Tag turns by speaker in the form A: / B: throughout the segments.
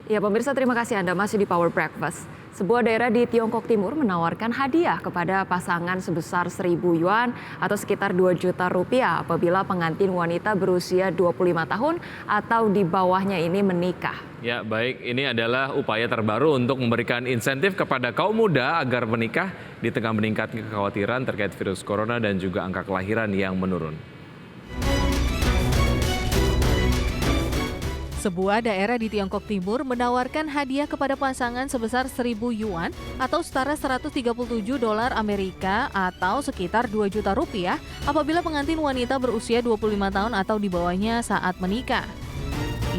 A: Ya pemirsa, terima kasih Anda masih di Power Breakfast. Sebuah daerah di Tiongkok Timur menawarkan hadiah kepada pasangan sebesar 1.000 yuan atau sekitar 2 juta rupiah apabila pengantin wanita berusia 25 tahun atau di bawahnya ini menikah.
B: Ya baik, ini adalah upaya terbaru untuk memberikan insentif kepada kaum muda agar menikah di tengah meningkatnya kekhawatiran terkait virus corona dan juga angka kelahiran yang menurun.
C: Sebuah daerah di Tiongkok Timur menawarkan hadiah kepada pasangan sebesar 1.000 yuan atau setara 137 dolar Amerika atau sekitar 2 juta rupiah apabila pengantin wanita berusia 25 tahun atau di bawahnya saat menikah.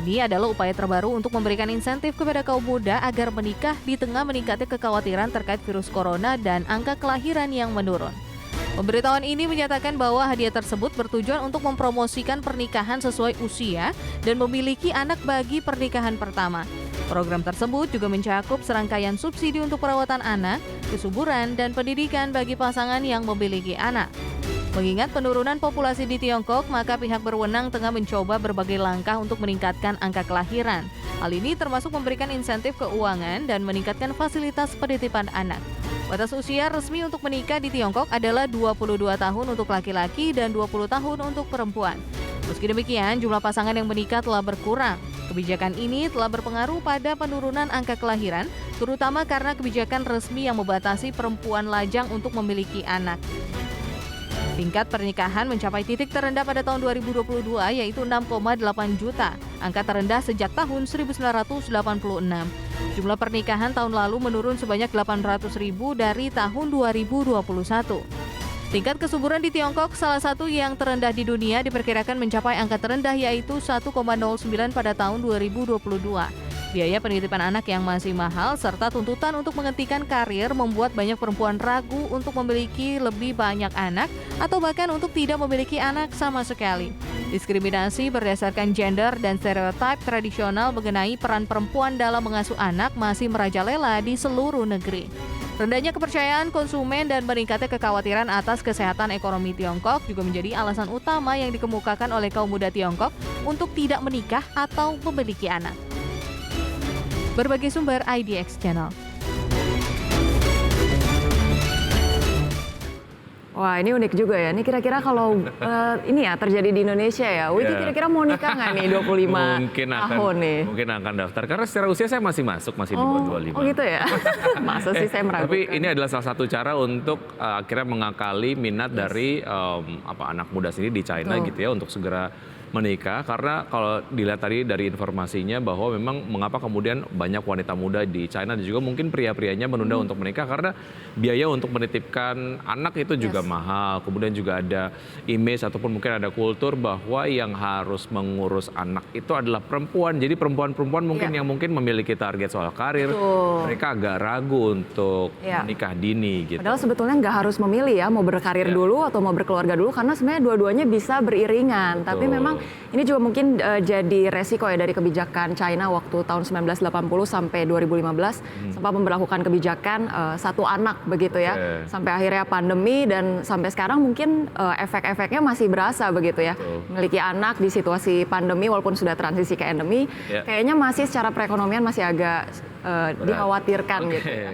C: Ini adalah upaya terbaru untuk memberikan insentif kepada kaum muda agar menikah di tengah meningkatnya kekhawatiran terkait virus corona dan angka kelahiran yang menurun. Pemberitahuan ini menyatakan bahwa hadiah tersebut bertujuan untuk mempromosikan pernikahan sesuai usia dan memiliki anak bagi pernikahan pertama. Program tersebut juga mencakup serangkaian subsidi untuk perawatan anak, kesuburan, dan pendidikan bagi pasangan yang memiliki anak. Mengingat penurunan populasi di Tiongkok, maka pihak berwenang tengah mencoba berbagai langkah untuk meningkatkan angka kelahiran. Hal ini termasuk memberikan insentif keuangan dan meningkatkan fasilitas penitipan anak. Batas usia resmi untuk menikah di Tiongkok adalah 22 tahun untuk laki-laki dan 20 tahun untuk perempuan. Meski demikian, jumlah pasangan yang menikah telah berkurang. Kebijakan ini telah berpengaruh pada penurunan angka kelahiran, terutama karena kebijakan resmi yang membatasi perempuan lajang untuk memiliki anak. Tingkat pernikahan mencapai titik terendah pada tahun 2022 yaitu 6,8 juta, angka terendah sejak tahun 1986. Jumlah pernikahan tahun lalu menurun sebanyak 800.000 dari tahun 2021. Tingkat kesuburan di Tiongkok, salah satu yang terendah di dunia, diperkirakan mencapai angka terendah yaitu 1,09 pada tahun 2022. Biaya penitipan anak yang masih mahal serta tuntutan untuk menghentikan karir membuat banyak perempuan ragu untuk memiliki lebih banyak anak atau bahkan untuk tidak memiliki anak sama sekali. Diskriminasi berdasarkan gender dan stereotip tradisional mengenai peran perempuan dalam mengasuh anak masih merajalela di seluruh negeri. Rendahnya kepercayaan konsumen dan meningkatnya kekhawatiran atas kesehatan ekonomi Tiongkok juga menjadi alasan utama yang dikemukakan oleh kaum muda Tiongkok untuk tidak menikah atau memiliki anak. Berbagai sumber IDX Channel.
A: Wah, ini unik juga ya. Ini kira-kira kalau ini ya terjadi di Indonesia ya. Widi kira-kira mau nikah nggak nih 25 tahun nih?
B: Mungkin akan daftar karena secara usia saya masih masuk, masih di bawah 25.
A: Oh gitu ya. Masa sih saya meragukan.
B: Tapi ini adalah salah satu cara untuk akhirnya mengakali minat dari anak muda sini di China gitu ya untuk segera menikah, karena kalau dilihat tadi dari informasinya bahwa memang mengapa kemudian banyak wanita muda di China dan juga mungkin pria-prianya menunda untuk menikah karena biaya untuk menitipkan anak itu juga mahal. Kemudian juga ada image ataupun mungkin ada kultur bahwa yang harus mengurus anak itu adalah perempuan. Jadi perempuan-perempuan mungkin yang mungkin memiliki target soal karir, mereka agak ragu untuk menikah dini gitu.
A: Padahal sebetulnya nggak harus memilih ya mau berkarir dulu atau mau berkeluarga dulu karena sebenarnya dua-duanya bisa beriringan. Tapi memang ini juga mungkin jadi resiko ya dari kebijakan China waktu tahun 1980 sampai 2015 sempat memberlakukan kebijakan satu anak begitu ya. Sampai akhirnya pandemi dan sampai sekarang mungkin efek-efeknya masih berasa begitu ya. Memiliki anak di situasi pandemi walaupun sudah transisi ke endemi, kayaknya masih secara perekonomian masih agak dikhawatirkan gitu ya.